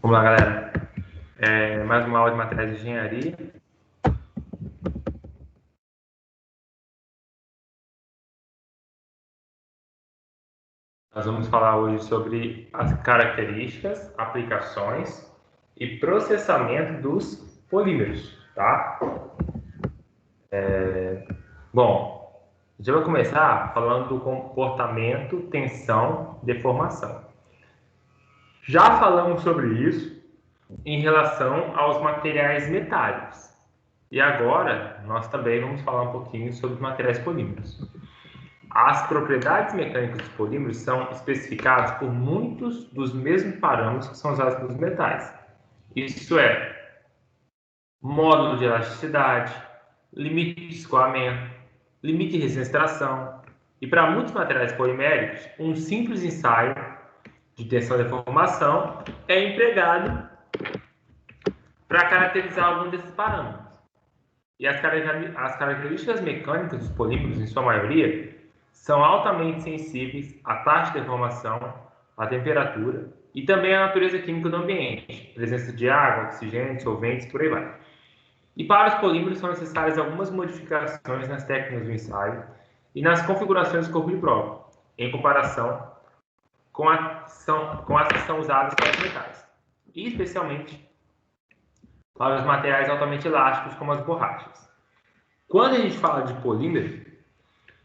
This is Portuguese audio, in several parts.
Vamos lá, galera. Mais uma aula de materiais de engenharia. Nós vamos falar hoje sobre as características, aplicações e processamento dos polímeros, tá? Bom, a gente vai começar falando do comportamento, tensão, deformação. Já falamos sobre isso em relação aos materiais metálicos. E agora, nós também vamos falar um pouquinho sobre os materiais polímeros. As propriedades mecânicas dos polímeros são especificadas por muitos dos mesmos parâmetros que são usados nos metais. Isso é, módulo de elasticidade, limite de escoamento, limite de resistência à tração. E para muitos materiais poliméricos, um simples ensaio de tensão e deformação é empregado para caracterizar algum desses parâmetros. E as características mecânicas dos polímeros, em sua maioria, são altamente sensíveis à taxa de deformação, à temperatura e também à natureza química do ambiente, presença de água, oxigênio, solventes, por aí vai. E para os polímeros são necessárias algumas modificações nas técnicas do ensaio e nas configurações do corpo de prova, em comparação com as que são usadas para os metais, e especialmente para os materiais altamente elásticos, como as borrachas. Quando a gente fala de polímero,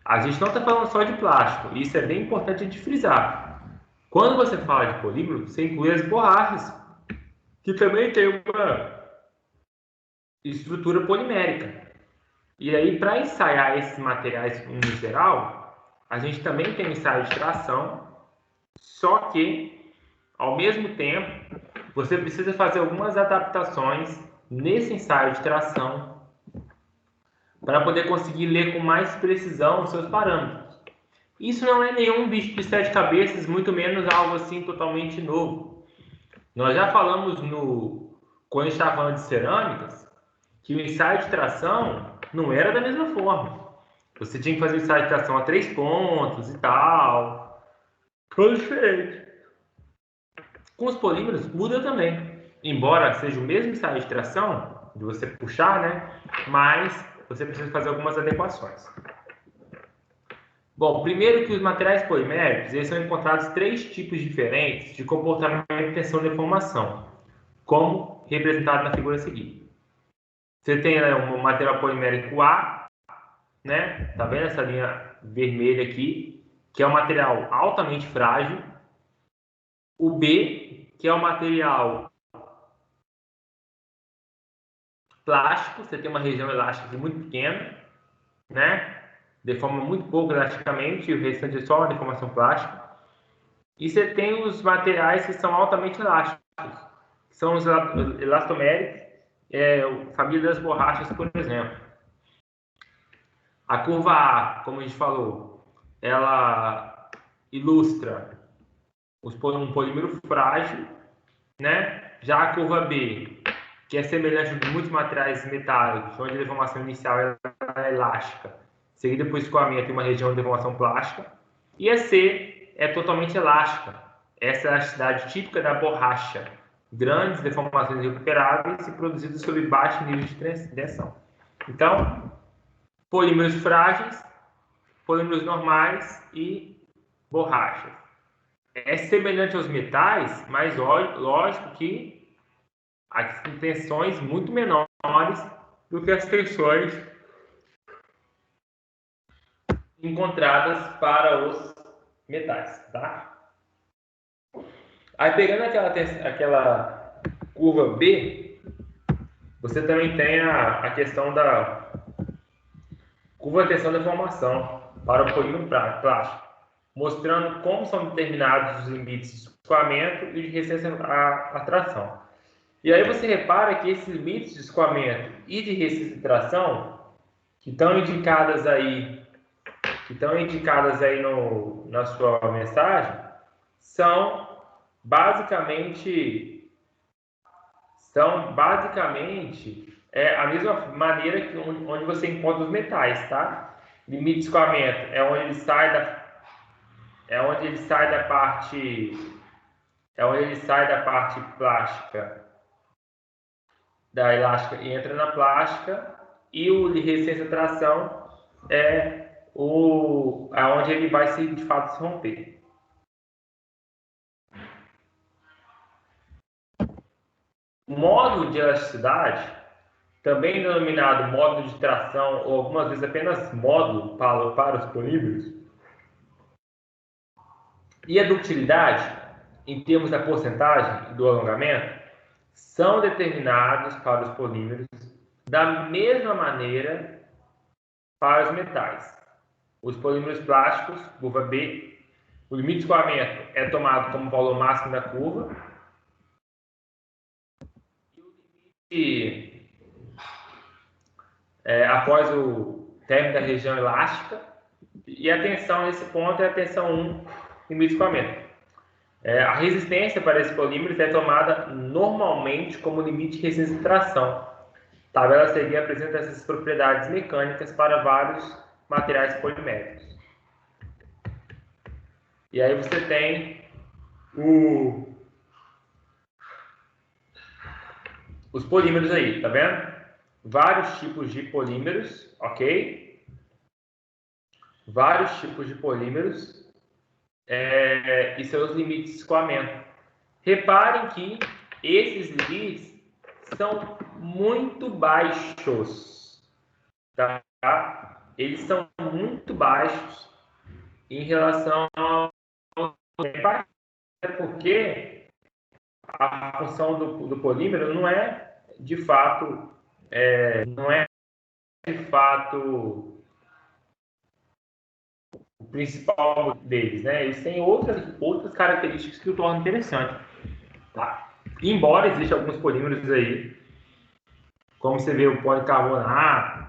a gente não está falando só de plástico, e isso é bem importante a gente frisar. Quando você fala de polímero, você inclui as borrachas, que também tem uma estrutura polimérica. E aí, para ensaiar esses materiais no geral, a gente também tem ensaio de tração, só que, ao mesmo tempo, você precisa fazer algumas adaptações nesse ensaio de tração para poder conseguir ler com mais precisão os seus parâmetros. Isso não é nenhum bicho de sete cabeças, muito menos algo assim totalmente novo. Nós já falamos quando a gente estava falando de cerâmicas, que o ensaio de tração não era da mesma forma. Você tinha que fazer o ensaio de tração a 3 pontos e tal. Coisa diferente. Com os polímeros muda também. Embora seja o mesmo ensaio de tração, de você puxar, né? Mas você precisa fazer algumas adequações. Bom, primeiro que os materiais poliméricos, eles são encontrados 3 tipos diferentes de comportamento de tensão e deformação, como representado na figura seguinte. Você tem um material polimérico A, né? Tá vendo essa linha vermelha aqui, que é um material altamente frágil. O B, que é um material plástico, você tem uma região elástica muito pequena, né? Deforma muito pouco elasticamente, e o restante é só uma deformação plástica. E você tem os materiais que são altamente elásticos, que são os elastoméricos, família das borrachas, por exemplo. A curva A, como a gente falou, ela ilustra um polímero frágil, né? Já a curva B, que é semelhante a muitos materiais metálicos, onde a deformação inicial é elástica, seguida por escoamento em uma região de deformação plástica. E a C é totalmente elástica. Essa é a elasticidade típica da borracha. Grandes deformações recuperáveis e produzidas sob baixo nível de tensão. Então, polímeros frágeis, polímeros normais e borrachas. É semelhante aos metais, mas lógico que há tensões muito menores do que as tensões encontradas para os metais, tá? Aí pegando aquela curva B, você também tem a questão da curva de tensão e deformação para o polímero plástico, mostrando como são determinados os limites de escoamento e de resistência à tração. E aí você repara que esses limites de escoamento e de resistência à tração, que estão indicadas aí na sua mensagem, são basicamente a mesma maneira que onde você encontra os metais, tá? Limite de escoamento é onde ele sai da parte é onde ele sai da parte plástica, da elástica, e entra na plástica, e o resistência à tração é onde ele vai de fato se romper. O módulo de elasticidade, também denominado módulo de tração, ou algumas vezes apenas módulo para os polímeros, e a ductilidade, em termos da porcentagem do alongamento, são determinados para os polímeros da mesma maneira para os metais. Os polímeros plásticos, curva B, o limite de escoamento é tomado como valor máximo da curva, e após o término da região elástica, e a tensão nesse ponto é a tensão 1, limite de escoamento. A resistência para esses polímeros é tomada normalmente como limite de resistência de tração. A tabela a seguir apresenta essas propriedades mecânicas para vários materiais poliméricos. E aí você tem os polímeros aí, tá vendo? Vários tipos de polímeros, ok? Vários tipos de polímeros e seus limites de escoamento. Reparem que esses limites são muito baixos, tá? Eles são muito baixos em relação ao porque a função do polímero não é de fato o principal deles, né? Eles têm outras características que o tornam interessante, tá? Embora existam alguns polímeros aí, como você vê o policarbonato,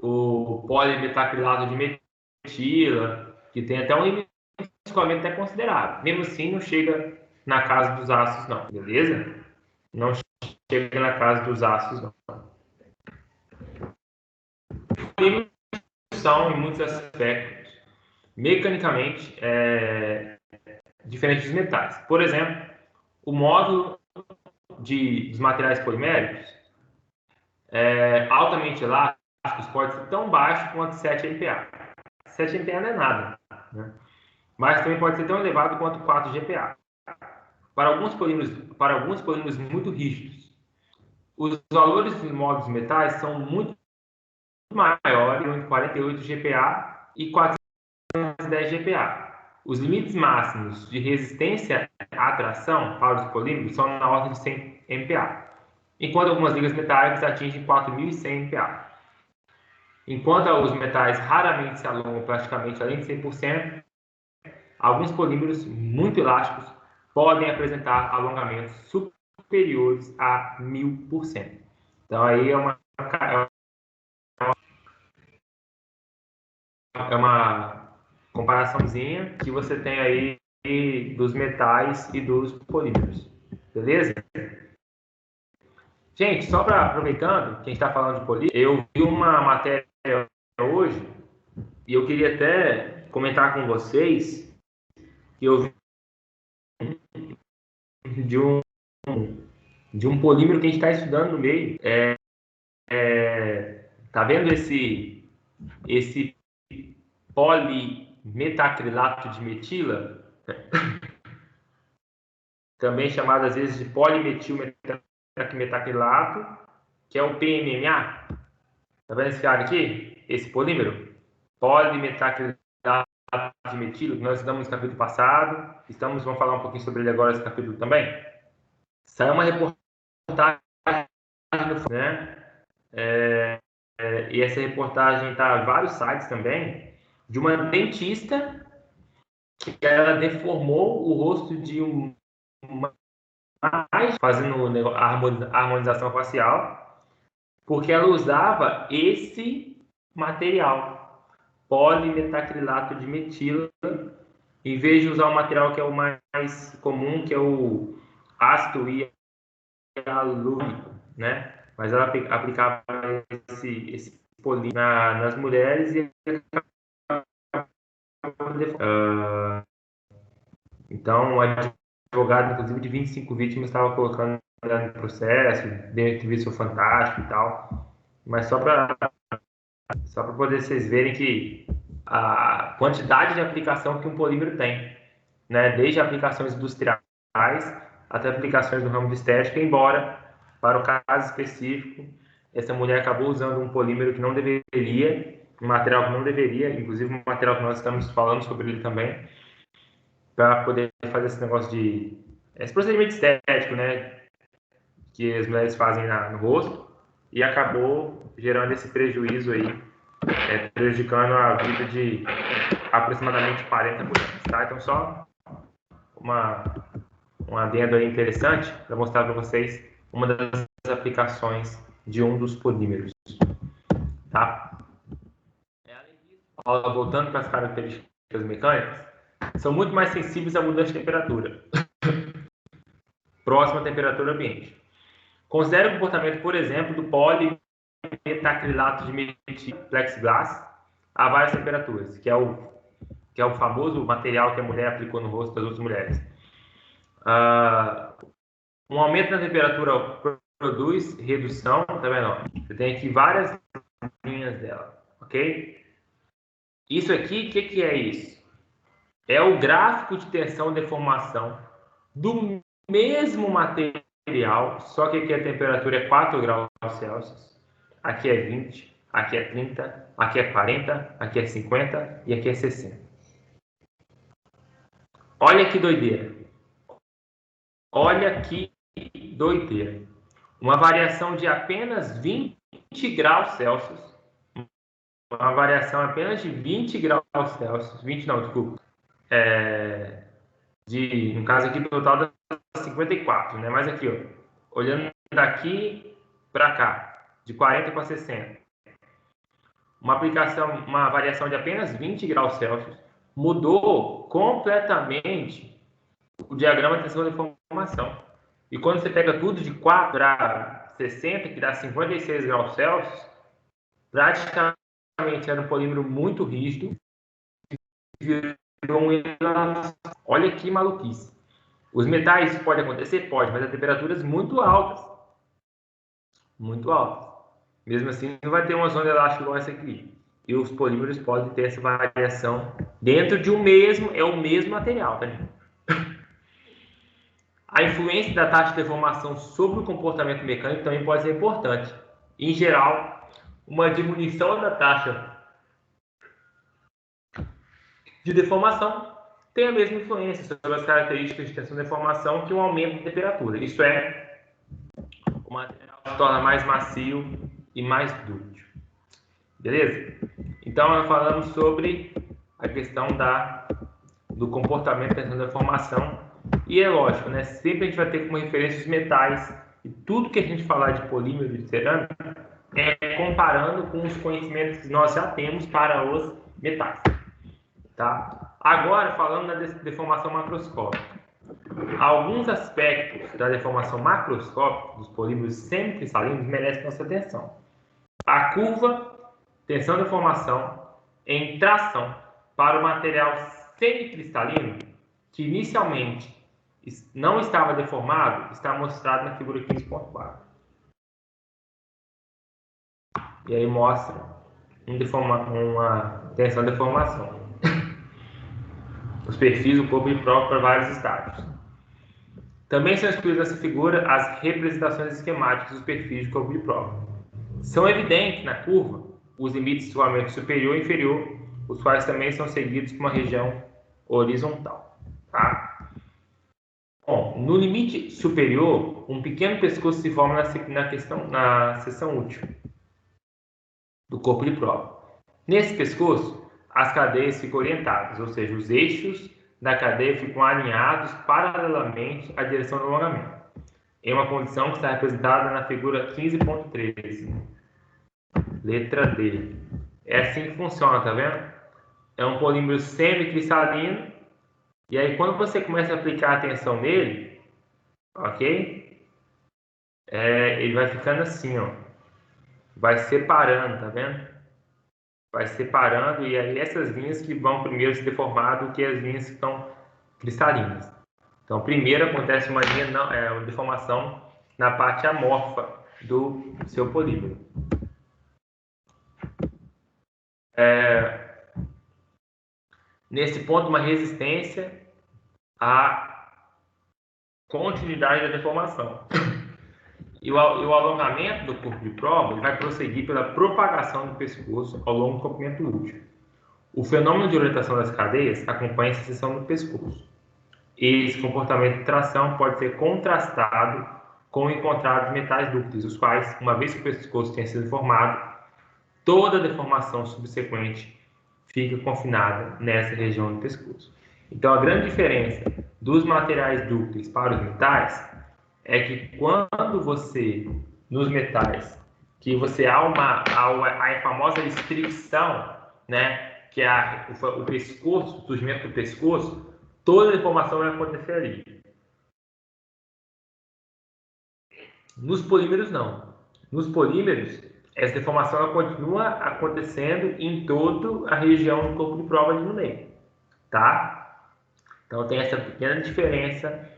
o polimetacrilato de metila, que tem até um limite de escoamento até considerável. Mesmo assim, não chega na casa dos ácidos, não, beleza? Não chega na casa dos ácidos, não. Polímeros são, em muitos aspectos, mecanicamente diferentes dos metais. Por exemplo, o módulo dos materiais poliméricos altamente elásticos pode ser tão baixo quanto 7 MPa. 7 MPa não é nada, né? Mas também pode ser tão elevado quanto 4 GPa. Para alguns polímeros muito rígidos, os valores dos módulos metais são muito maiores, entre 48 GPa e 410 GPa. Os limites máximos de resistência à tração para os polímeros são na ordem de 100 MPa, enquanto algumas ligas metálicas atingem 4.100 MPa. Enquanto os metais raramente se alongam praticamente além de 100%, alguns polímeros muito elásticos podem apresentar alongamentos superiores a 1000%. Então, aí é uma comparaçãozinha que você tem aí dos metais e dos polímeros. Beleza? Gente, só para aproveitando que a gente está falando de polímero, eu vi uma matéria hoje e eu queria até comentar com vocês que eu vi de um polímero que a gente está estudando no meio. Tá vendo esse polimetacrilato de metila? Também chamado às vezes de polimetilmetacrilato, que é o PMMA. Tá vendo esse cara aqui? Esse polímero? Polimetacrilato de metila, que nós estudamos no capítulo passado. Vamos falar um pouquinho sobre ele agora, esse capítulo também. Saiu uma reportagem, né? E essa reportagem está em vários sites também, de uma dentista que ela deformou o rosto de uma fazendo a harmonização facial, porque ela usava esse material, polimetacrilato de metila, em vez de usar o material que é o mais comum, que é o ácido hialurônico, né? Mas ela aplicava esse polímero nas mulheres e então a advogado, inclusive, de 25 vítimas estava colocando no processo, deu entrevista fantástico e tal. Mas só para poder vocês verem que a quantidade de aplicação que um polímero tem, né? Desde aplicações industriais até aplicações no ramo de estética, embora, para o caso específico, essa mulher acabou usando um polímero que não deveria, um material que não deveria, inclusive um material que nós estamos falando sobre ele também, para poder fazer esse negócio de... esse procedimento estético, né? Que as mulheres fazem no rosto, e acabou gerando esse prejuízo aí, prejudicando a vida de aproximadamente 40 mulheres, tá? Então, só um adendo aí interessante para mostrar para vocês uma das aplicações de um dos polímeros, tá? Voltando para as características mecânicas, são muito mais sensíveis à mudança de temperatura, próxima à temperatura ambiente. Considere o comportamento, por exemplo, do polimetacrilato de metil plexiglass a várias temperaturas, que é o famoso material que a mulher aplicou no rosto das outras mulheres. Um aumento na temperatura produz redução, tá vendo? Você tem aqui várias linhas dela, ok? Isso aqui, o que é isso? É o gráfico de tensão e deformação do mesmo material, só que aqui a temperatura é 4 graus Celsius, aqui é 20, aqui é 30, aqui é 40, aqui é 50 e aqui é 60. Olha que doideira. Olha que doideira. Uma variação de apenas 20 graus Celsius. Uma variação apenas de 20 graus Celsius. 20 não, desculpa. No caso aqui, total dá 54, né? Mas aqui, ó, olhando daqui para cá, de 40 para 60. Uma variação de apenas 20 graus Celsius mudou completamente o diagrama de tensão e deformação. E quando você pega tudo de 4 para 60, que dá 56 graus Celsius, praticamente era um polímero muito rígido. Olha que maluquice. Os metais pode acontecer? Pode, mas a temperaturas muito altas. Muito altas. Mesmo assim, não vai ter uma zona elástica igual essa aqui. E os polímeros podem ter essa variação dentro de o mesmo material, tá, gente? A influência da taxa de deformação sobre o comportamento mecânico também pode ser importante. Em geral, uma diminuição da taxa de deformação tem a mesma influência sobre as características de tensão e deformação que um aumento de temperatura. Isso é, o material se torna mais macio e mais dúctil. Beleza? Então, nós falamos sobre a questão do comportamento de tensão e deformação. E é lógico, né? Sempre a gente vai ter como referência os metais. E tudo que a gente falar de polímero e de cerâmica é comparando com os conhecimentos que nós já temos para os metais. Tá? Agora, falando da deformação macroscópica. Alguns aspectos da deformação macroscópica dos polímeros semicristalinos merecem nossa atenção. A curva, tensão e deformação em tração para o material semicristalino, que inicialmente não estava deformado, está mostrado na figura 15.4. E aí mostra uma tensão e deformação. Os perfis do corpo de prova para vários estágios. Também são excluídas nessa figura as representações esquemáticas dos perfis de corpo de prova. São evidentes na curva os limites de escoamento superior e inferior, os quais também são seguidos por uma região horizontal. Tá? Bom, no limite superior, um pequeno pescoço se forma na seção útil do corpo de prova. Nesse pescoço, as cadeias ficam orientadas, ou seja, os eixos da cadeia ficam alinhados paralelamente à direção do alongamento, em uma condição que está representada na figura 15.13. Letra D. É assim que funciona, tá vendo? É um polímero semicristalino. E aí, quando você começa a aplicar a tensão nele, ok? Ele vai ficando assim, ó. Vai separando, tá vendo? Vai separando, e aí essas linhas que vão primeiro se deformar do que as linhas que estão cristalinas. Então, primeiro acontece uma deformação na parte amorfa do seu polímero. Nesse ponto, uma resistência à continuidade da deformação. E o alongamento do corpo de prova vai prosseguir pela propagação do pescoço ao longo do comprimento útil. O fenômeno de orientação das cadeias acompanha a secção do pescoço. Esse comportamento de tração pode ser contrastado com o encontrado de metais dúcteis, os quais, uma vez que o pescoço tenha sido formado, toda deformação subsequente fica confinada nessa região do pescoço. Então, a grande diferença dos materiais dúcteis para os metais é que quando você, nos metais, que você há a famosa restrição, né, que é o pescoço, o surgimento do pescoço, toda a deformação vai acontecer ali. Nos polímeros, não. Nos polímeros, essa deformação ela continua acontecendo em toda a região do corpo de prova ali no meio, tá? Então, tem essa pequena diferença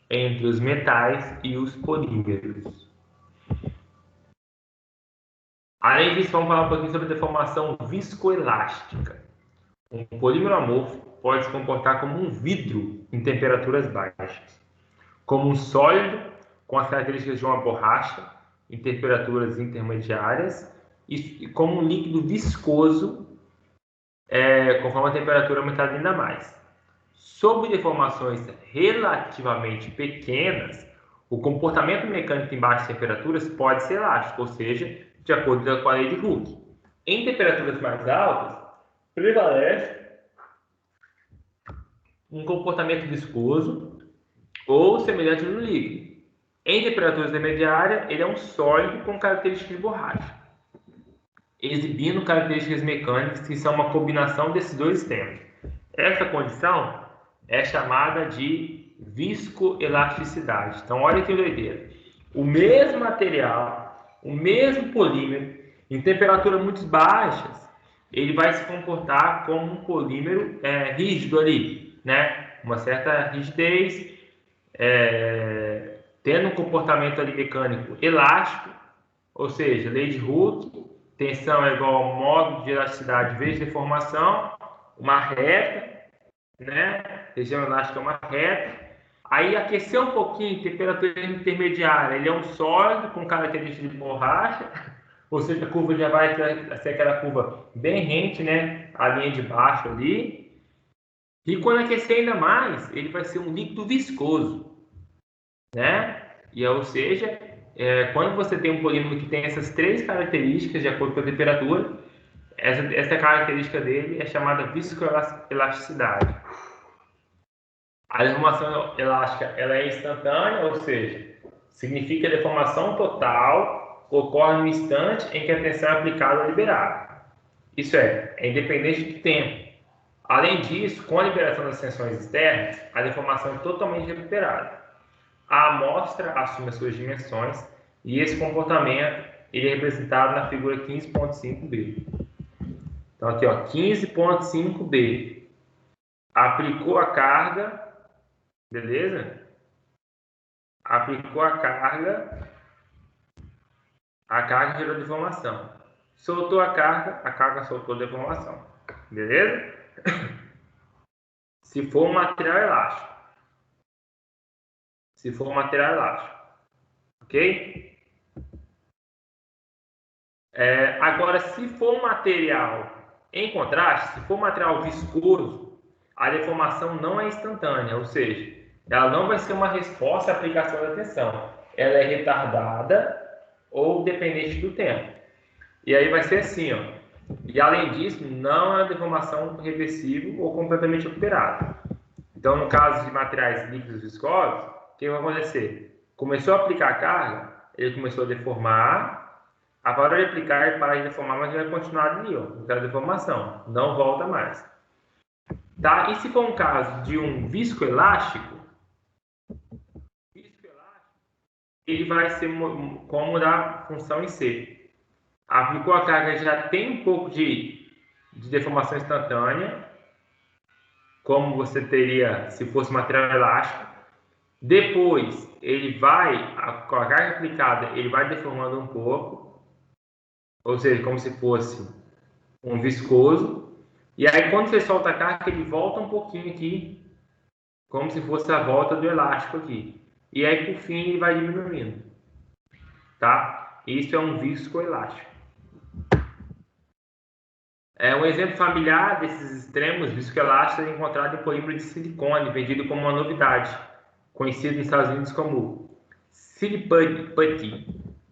entre os metais e os polímeros. Além disso, vamos falar um pouquinho sobre a deformação viscoelástica. Um polímero amorfo pode se comportar como um vidro em temperaturas baixas, como um sólido com as características de uma borracha em temperaturas intermediárias e como um líquido viscoso conforme a temperatura aumentar ainda mais. Sob deformações relativamente pequenas, o comportamento mecânico em baixas temperaturas pode ser elástico, ou seja, de acordo com a lei de Hooke. Em temperaturas mais altas, prevalece um comportamento viscoso ou semelhante no líquido. Em temperaturas intermediárias, ele é um sólido com características de borracha, exibindo características mecânicas que são uma combinação desses dois extremos. Essa condição é chamada de viscoelasticidade. Então, olha que doideira. O mesmo material, o mesmo polímero, em temperaturas muito baixas, ele vai se comportar como um polímero rígido ali, né? Uma certa rigidez, tendo um comportamento ali mecânico elástico, ou seja, lei de Hooke, tensão é igual ao modo de elasticidade vezes deformação, uma reta, né? Região elástica é uma reta. Aí aquecer um pouquinho, temperatura intermediária, ele é um sólido com características de borracha, ou seja, a curva já vai ser aquela curva bem rente, né? A linha de baixo ali. E quando aquecer ainda mais, ele vai ser um líquido viscoso, né? E ou seja, quando você tem um polímero que tem essas três características de acordo com a temperatura, essa característica dele é chamada viscoelasticidade. A deformação elástica ela é instantânea, ou seja, significa que a deformação total ocorre no instante em que a tensão é aplicada ou liberada. Isso é independente do tempo. Além disso, com a liberação das tensões externas, a deformação é totalmente recuperada. A amostra assume as suas dimensões e esse comportamento ele é representado na figura 15.5b. Então aqui, ó, 15.5b. Aplicou a carga, beleza? Aplicou a carga gerou deformação. Soltou a carga soltou deformação. Beleza? Se for um material elástico. Se for um material elástico. Ok? Agora, se for um material em contraste, se for um material viscoso, a deformação não é instantânea, ou seja, ela não vai ser uma resposta à aplicação da tensão. Ela é retardada ou dependente do tempo. E aí vai ser assim, ó. E além disso, não é deformação reversível ou completamente recuperada. Então, no caso de materiais líquidos viscosos, o que vai acontecer? Começou a aplicar a carga, ele começou a deformar. A hora de aplicar, ele para de deformar, mas vai continuar ali, ó, naquela deformação. Não volta mais. Tá? E se for um caso de um viscoelástico, ele vai ser como da função em C. Aplicou a carga, já tem um pouco de deformação instantânea, como você teria se fosse material elástico, Depois, com a carga aplicada, ele vai deformando um pouco, ou seja, como se fosse um viscoso. E aí, quando você solta a carga, ele volta um pouquinho aqui, como se fosse a volta do elástico aqui. E aí, por fim, ele vai diminuindo, tá? Isso é um viscoelástico. Um exemplo familiar desses extremos viscoelásticos é encontrado em polímero de silicone, vendido como uma novidade, conhecido nos Estados Unidos como Siliputty,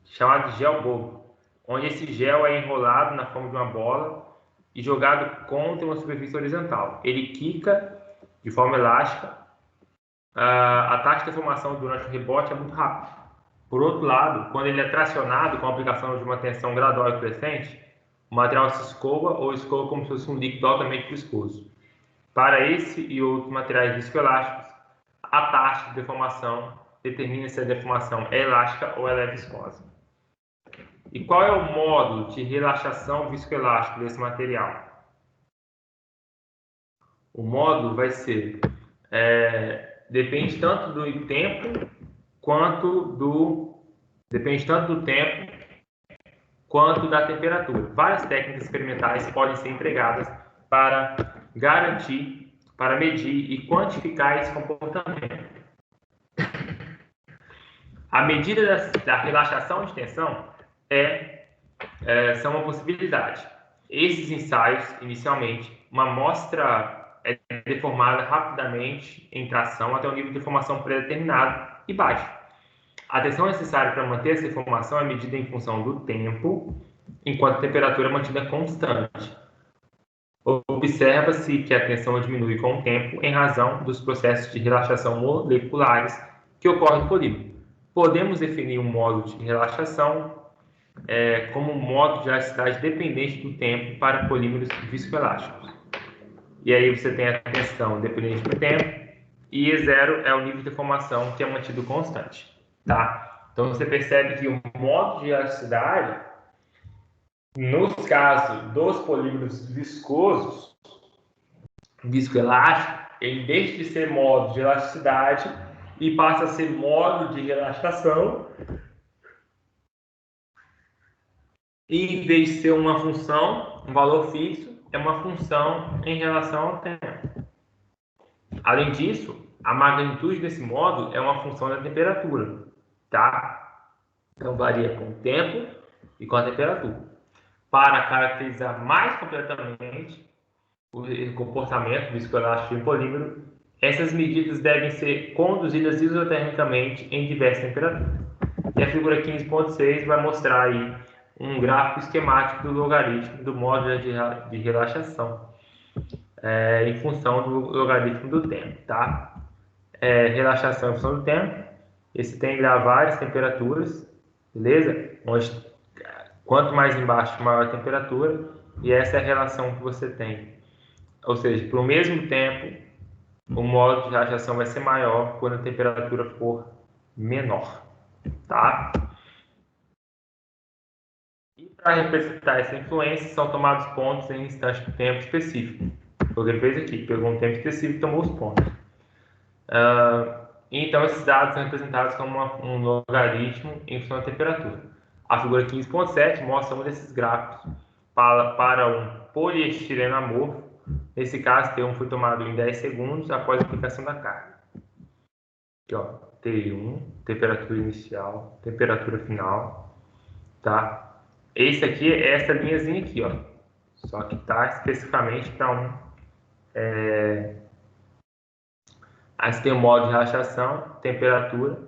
chamado de gel bobo, onde esse gel é enrolado na forma de uma bola e jogado contra uma superfície horizontal. Ele quica de forma elástica. A taxa de deformação durante o rebote é muito rápida. Por outro lado, quando ele é tracionado com a aplicação de uma tensão gradual e crescente, o material se escova ou escova como se fosse um líquido altamente viscoso. Para esse e outros materiais viscoelásticos, a taxa de deformação determina se a deformação é elástica ou ela é viscosa. E qual é o módulo de relaxação viscoelástico desse material? O módulo vai ser, depende tanto do tempo quanto da temperatura. Várias técnicas experimentais podem ser empregadas para garantir, para medir e quantificar esse comportamento. A medida da relaxação de tensão são uma possibilidade. Esses ensaios, inicialmente, uma amostra é deformada rapidamente em tração até um nível de deformação pré-determinado e baixo. A tensão necessária para manter essa deformação é medida em função do tempo, enquanto a temperatura é mantida constante. Observa-se que a tensão diminui com o tempo em razão dos processos de relaxação moleculares que ocorrem no polímero. Podemos definir um modo de relaxação como um modo de elasticidade dependente do tempo para polímeros viscoelásticos. E aí você tem a tensão dependente do tempo, e E0 é o nível de deformação que é mantido constante. Tá? Então você percebe que o modo de elasticidade, nos casos dos polímeros viscosos, viscoelástico, ele deixa de ser modo de elasticidade e passa a ser modo de relaxação. E em vez de ser uma função, um valor fixo, é uma função em relação ao tempo. Além disso, a magnitude desse módulo é uma função da temperatura, tá? Então varia com o tempo e com a temperatura. Para caracterizar mais completamente o comportamento viscoelástico em polímero, essas medidas devem ser conduzidas isotermicamente em diversas temperaturas. E a figura 15.6 vai mostrar aí um gráfico esquemático do logaritmo do módulo de relaxação em função do logaritmo do tempo, tá? Relaxação em função do tempo. Esse tem várias temperaturas, beleza? Onde, quanto mais embaixo, maior a temperatura. E essa é a relação que você tem. Ou seja, para o mesmo tempo, o módulo de relaxação vai ser maior quando a temperatura for menor, tá? E para representar essa influência, são tomados pontos em instante de tempo específico. O que ele fez aqui, pegou um tempo específico e tomou os pontos. Então, esses dados são representados como um logaritmo em função da temperatura. A figura 15.7 mostra um desses gráficos para um poliestireno amorfo. Nesse caso, T1 foi tomado em 10 segundos após a aplicação da carga. Aqui, ó, T1, temperatura inicial, temperatura final, tá? Esse aqui é essa linhazinha aqui, ó. Só que tá especificamente para Aí você tem o modo de relaxação, temperatura,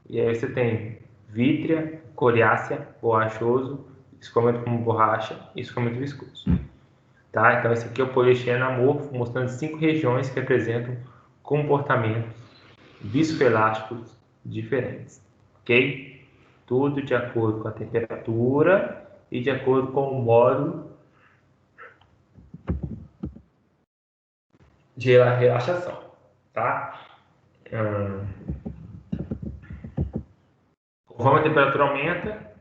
e aí você tem vítrea, coriácea, borrachoso, escoamento como borracha e escoamento viscoso. Tá? Então esse aqui é o poliestireno amorfo, mostrando 5 regiões que representam comportamentos viscoelásticos diferentes. Ok? Tudo de acordo com a temperatura e de acordo com o modo de relaxação. Tá? Conforme a temperatura aumenta,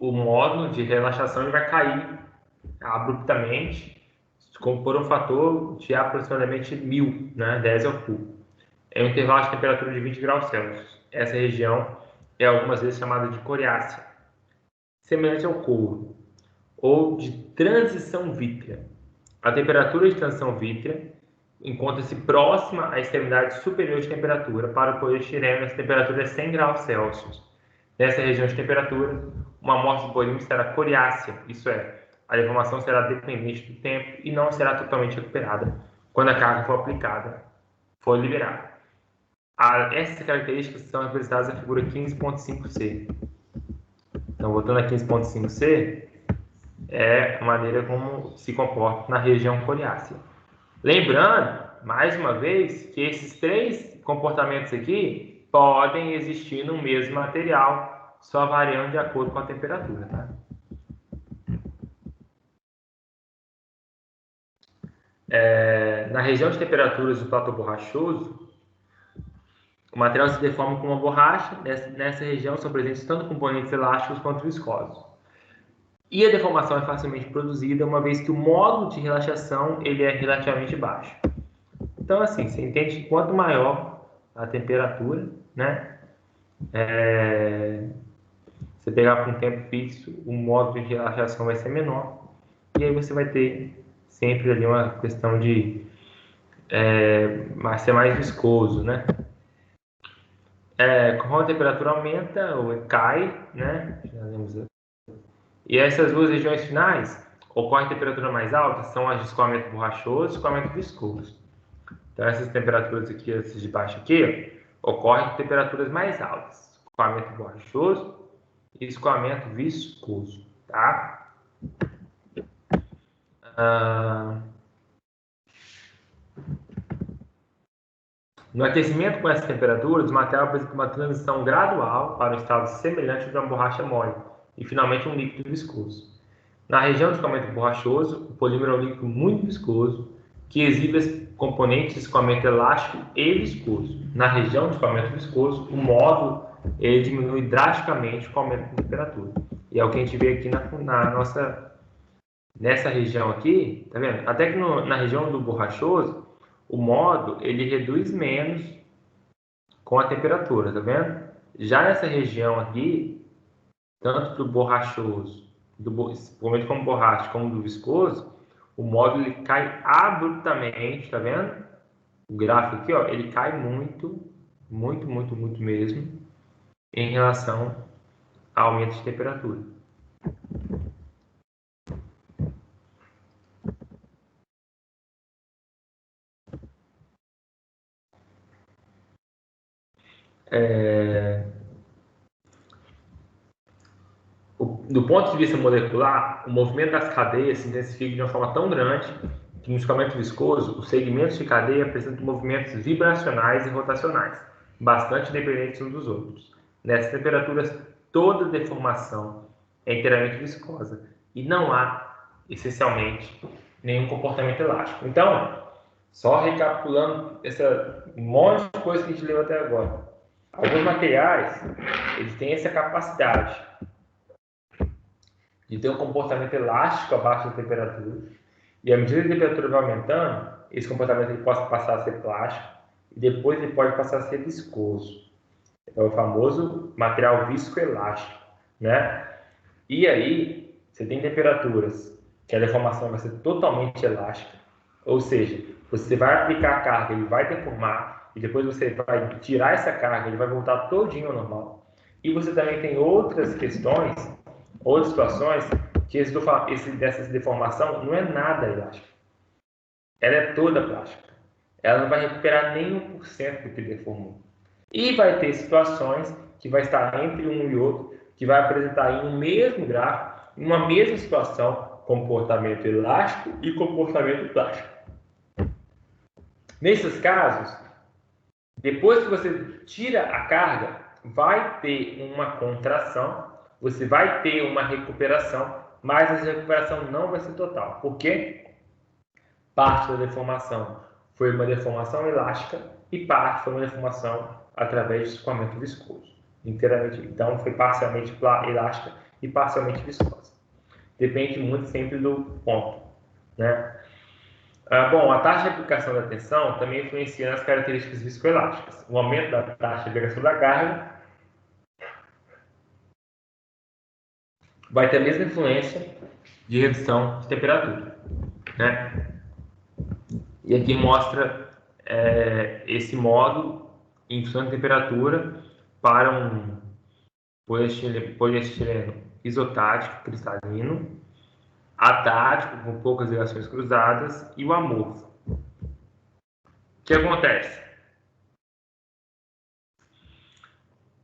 o módulo de relaxação ele vai cair abruptamente, por um fator de aproximadamente 1000, né? 10 ao cubo. é um intervalo de temperatura de 20 graus Celsius. Essa região é algumas vezes chamada de coriácea, semelhante ao couro, ou de transição vítrea. A temperatura de transição vítrea encontra-se próxima à extremidade superior de temperatura. Para o poliestireno, essa temperatura é 100 graus Celsius. Nessa região de temperatura, uma amostra do polímero será coriácea, isso é, a deformação será dependente do tempo e não será totalmente recuperada quando a carga for aplicada, for liberada. Essas características são representadas na figura 15.5c. Então, voltando a 15.5c, é a maneira como se comporta na região coriácea. Lembrando, mais uma vez, que esses três comportamentos aqui podem existir no mesmo material, só variando de acordo com a temperatura, tá? Na região de temperaturas do platô borrachoso, o material se deforma como uma borracha. Nessa região são presentes tanto componentes elásticos quanto viscosos. E a deformação é facilmente produzida, uma vez que o módulo de relaxação ele é relativamente baixo. Então, assim, você entende que quanto maior a temperatura, né? Você pegar por um tempo fixo, o módulo de relaxação vai ser menor. E aí você vai ter sempre ali uma questão de ser mais viscoso, né? Quando a temperatura aumenta ou cai, né? E essas duas regiões finais ocorrem temperatura mais alta, são as de escoamento borrachoso e escoamento viscoso. Então essas temperaturas aqui, essas de baixo aqui, ocorrem em temperaturas mais altas, escoamento borrachoso e escoamento viscoso, tá? No aquecimento com essas temperaturas, o material apresenta uma transição gradual para um estado semelhante de uma borracha mole e, finalmente, um líquido viscoso. Na região de escoamento borrachoso, o polímero é um líquido muito viscoso que exibe os componentes de escoamento elástico e viscoso. Na região de escoamento viscoso, o módulo ele diminui drasticamente com o aumento da temperatura. E é o que a gente vê aqui nessa região aqui, tá vendo? Até que na região do borrachoso, o módulo ele reduz menos com a temperatura, tá vendo? Já nessa região aqui, tanto do borrachoso, principalmente como borracha, como do viscoso, o módulo ele cai abruptamente, tá vendo? O gráfico aqui, ó, ele cai muito, muito, muito, muito mesmo em relação ao aumento de temperatura. Do ponto de vista molecular, o movimento das cadeias se intensifica de uma forma tão grande que no escoamento viscoso, os segmentos de cadeia apresentam movimentos vibracionais e rotacionais, bastante dependentes uns dos outros. Nessas temperaturas, toda deformação é inteiramente viscosa e não há, essencialmente, nenhum comportamento elástico. Então, só recapitulando essa monte de coisa que a gente leu até agora. Alguns materiais, eles têm essa capacidade de ter um comportamento elástico abaixo da temperatura, e à medida que a temperatura vai aumentando, esse comportamento ele pode passar a ser plástico, e depois ele pode passar a ser viscoso. É o famoso material viscoelástico, né? E aí, você tem temperaturas que a deformação vai ser totalmente elástica, ou seja, você vai aplicar a carga, ele vai deformar, e depois você vai tirar essa carga, ele vai voltar todinho ao normal. E você também tem outras questões, outras situações, que dessa deformação não é nada elástica. Ela é toda plástica. Ela não vai recuperar nem 1% do que deformou. E vai ter situações que vai estar entre um e outro, que vai apresentar em um mesmo gráfico, em uma mesma situação, comportamento elástico e comportamento plástico. Nesses casos, depois que você tira a carga, vai ter uma contração, você vai ter uma recuperação, mas essa recuperação não vai ser total. Por quê? Parte da deformação foi uma deformação elástica e parte foi uma deformação através de escoamento viscoso. Inteiramente, então, foi parcialmente elástica e parcialmente viscosa. Depende muito sempre do ponto, né? Bom, a taxa de aplicação da tensão também influencia nas características viscoelásticas. O aumento da taxa de aplicação da carga vai ter a mesma influência de redução de temperatura, né? E aqui mostra esse módulo em função de temperatura para um poliestireno isotático cristalino, atático com poucas ligações cruzadas e o amorfo. O que acontece?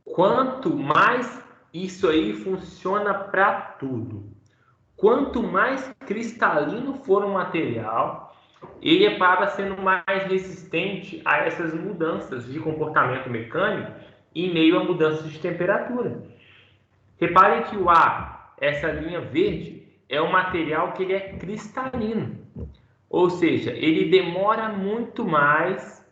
Quanto mais isso aí funciona para tudo. Quanto mais cristalino for um material, ele acaba sendo mais resistente a essas mudanças de comportamento mecânico em meio a mudanças de temperatura. Reparem que o ar, essa linha verde, é um material que ele é cristalino. Ou seja, ele demora muito mais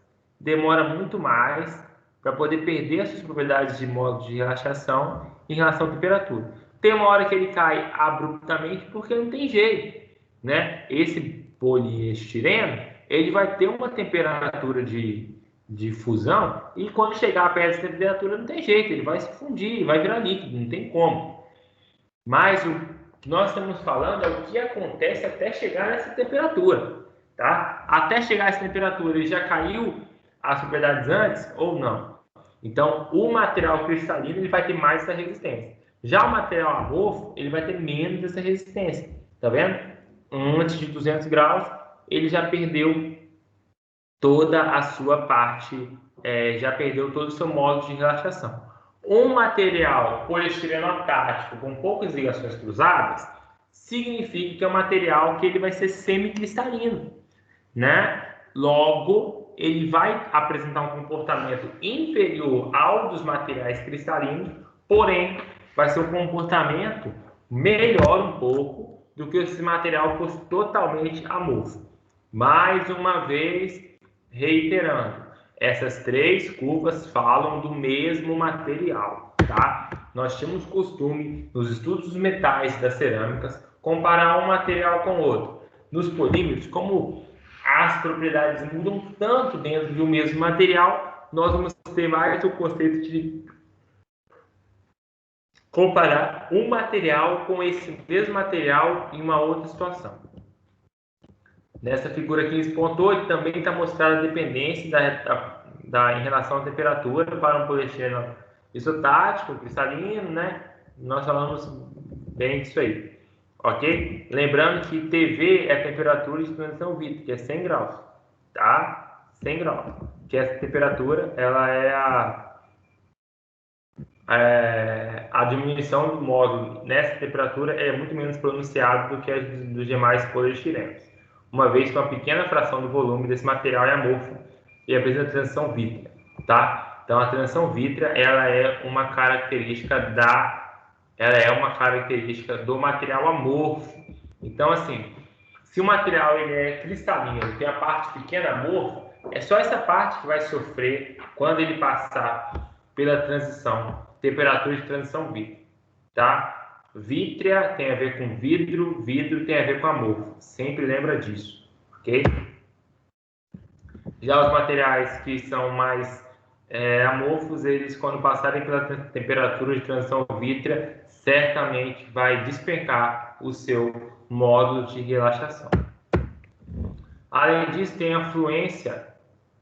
para poder perder as suas propriedades de modo de relaxação em relação à temperatura. Tem uma hora que ele cai abruptamente porque não tem jeito, né? Esse poliestireno, ele vai ter uma temperatura de fusão e quando chegar perto dessa temperatura não tem jeito, ele vai se fundir, ele vai virar líquido, não tem como. Mas o que nós estamos falando é o que acontece até chegar nessa temperatura, tá? Até chegar a essa temperatura, ele já caiu as propriedades antes ou não? Então, o material cristalino ele vai ter mais essa resistência. Já o material amorfo, ele vai ter menos essa resistência. Tá vendo? Antes de 200 graus, ele já perdeu toda a sua parte, já perdeu todo o seu modo de relaxação. Um material poliestireno atático com poucas ligações cruzadas significa que é um material que ele vai ser semicristalino, né? Logo, ele vai apresentar um comportamento inferior ao dos materiais cristalinos, porém, vai ser um comportamento melhor um pouco do que esse material fosse totalmente amorfo. Mais uma vez, reiterando, essas três curvas falam do mesmo material, tá? Nós temos costume, nos estudos dos metais das cerâmicas, comparar um material com o outro. Nos polímeros, como as propriedades mudam tanto dentro de um mesmo material, nós vamos ter mais o conceito de comparar um material com esse mesmo material em uma outra situação. Nessa figura 15.8 também está mostrada a dependência em relação à temperatura para um poliestireno isotático, cristalino, né? Nós falamos bem disso aí, ok? Lembrando que TV é a temperatura de transição vítrica, que é 100 graus, tá? 100 graus. Que essa temperatura, ela é a diminuição do módulo nessa temperatura é muito menos pronunciada do que a dos demais poliestirenos, uma vez que uma pequena fração do volume desse material é amorfo e apresenta transição vítrea, tá? Então a transição vítrea ela é uma característica do material amorfo. Então assim, se o material ele é cristalino, tem a parte pequena amorfa, é só essa parte que vai sofrer quando ele passar pela transição, temperatura de transição vítrea, tá? Vítrea tem a ver com vidro, vidro tem a ver com amorfo. Sempre lembra disso, ok? Já os materiais que são mais amorfos, eles quando passarem pela temperatura de transição vítrea, certamente vai despencar o seu módulo de relaxação. Além disso, tem a fluência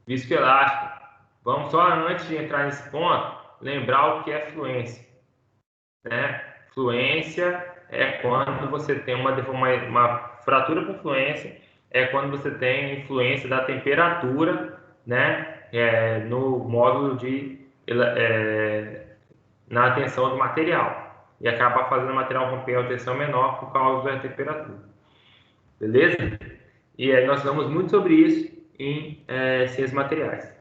viscoelástica. Vamos só, antes de entrar nesse ponto, lembrar o que é fluência, né? Fluência é quando você tem uma fratura por fluência, é quando você tem influência da temperatura, né? No módulo na tensão do material e acaba fazendo o material romper a tensão menor por causa da temperatura, beleza? E aí nós falamos muito sobre isso em ciências materiais.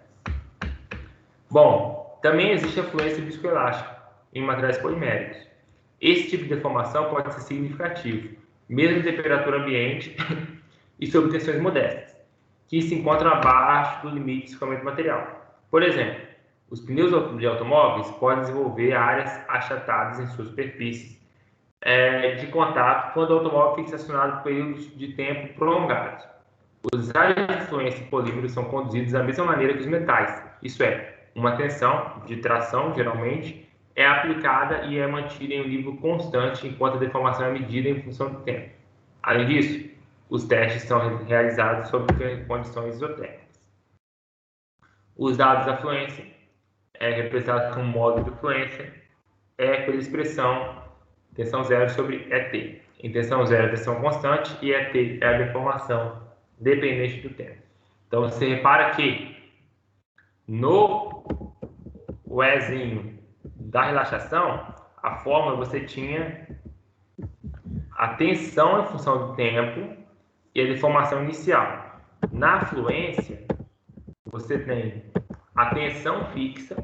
Bom, também existe a fluência viscoelástica em materiais poliméricos. Esse tipo de deformação pode ser significativo, mesmo em temperatura ambiente e sob tensões modestas, que se encontram abaixo do limite de escoamento do material. Por exemplo, os pneus de automóveis podem desenvolver áreas achatadas em suas superfícies de contato quando o automóvel fica estacionado por períodos de tempo prolongados. Os raios de influência em polímeros são conduzidos da mesma maneira que os metais. Isso é, uma tensão de tração, geralmente, é aplicada e é mantida em um nível constante enquanto a deformação é medida em função do tempo. Além disso, os testes são realizados sob condições isotérmicas. Os dados da fluência representados como modo de fluência pela expressão tensão zero sobre ET. Em tensão zero é tensão constante e ET é a deformação dependente do tempo. Então, você repara que no Ezinho da relaxação, a fórmula você tinha a tensão em função do tempo e a deformação inicial. Na fluência, você tem a tensão fixa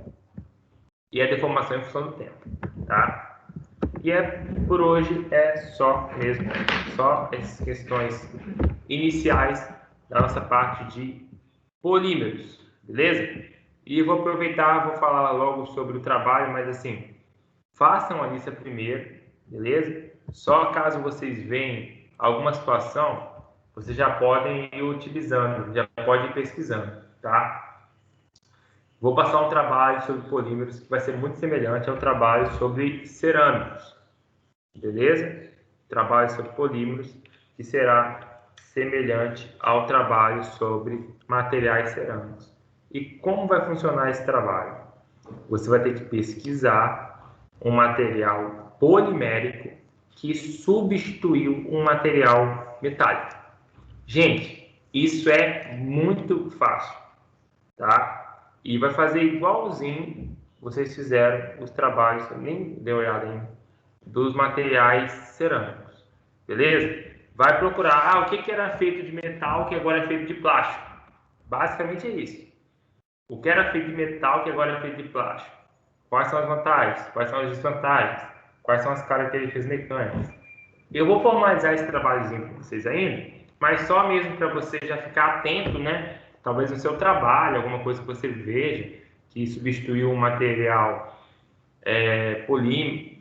e a deformação em função do tempo, tá? E por hoje é só mesmo, só essas questões iniciais da nossa parte de polímeros, beleza? E vou aproveitar, vou falar logo sobre o trabalho, mas assim, façam a lista primeiro, beleza? Só caso vocês vejam alguma situação, vocês já podem ir utilizando, já podem ir pesquisando, tá? Vou passar um trabalho sobre polímeros que vai ser muito semelhante ao trabalho sobre cerâmicos, beleza? Trabalho sobre polímeros que será semelhante ao trabalho sobre materiais cerâmicos. E como vai funcionar esse trabalho? Você vai ter que pesquisar um material polimérico que substituiu um material metálico. Gente, isso é muito fácil, tá? E vai fazer igualzinho vocês fizeram os trabalhos, nem deu olhada ainda, dos materiais cerâmicos, beleza? Vai procurar, o que era feito de metal que agora é feito de plástico. Basicamente é isso. O que era feito de metal que agora é feito de plástico. Quais são as vantagens? Quais são as desvantagens? Quais são as características mecânicas? Eu vou formalizar esse trabalhozinho com vocês ainda, mas só mesmo para você já ficar atento, né? Talvez no seu trabalho, alguma coisa que você veja que substituiu um material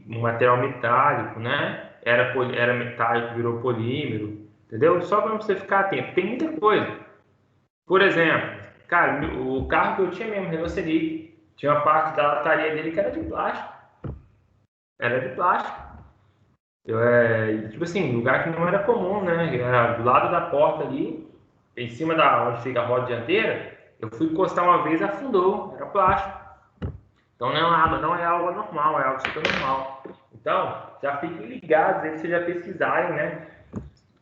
um material metálico, né? Era metálico, virou polímero, entendeu? Só para você ficar atento. Tem muita coisa. Por exemplo, cara, o carro que eu tinha mesmo, Renault Scenic, tinha uma parte da lataria dele que era de plástico. Era de plástico. Tipo assim, lugar que não era comum, né? Era do lado da porta ali, em cima da onde fica a roda dianteira. Eu fui encostar uma vez, afundou, era plástico. Então não é algo normal, é algo super normal. Então, já fiquem ligados aí, vocês já pesquisarem, né?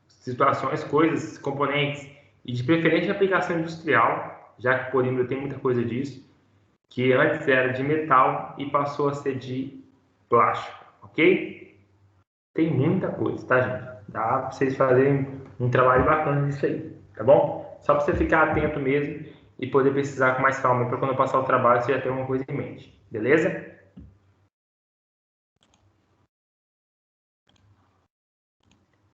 Situações, coisas, componentes, e de preferência aplicação industrial, já que o polímero tem muita coisa disso, que antes era de metal e passou a ser de plástico, ok? Tem muita coisa, tá, gente? Dá para vocês fazerem um trabalho bacana disso aí, tá bom? Só para você ficar atento mesmo e poder pesquisar com mais calma para quando eu passar o trabalho você já ter uma coisa em mente, beleza?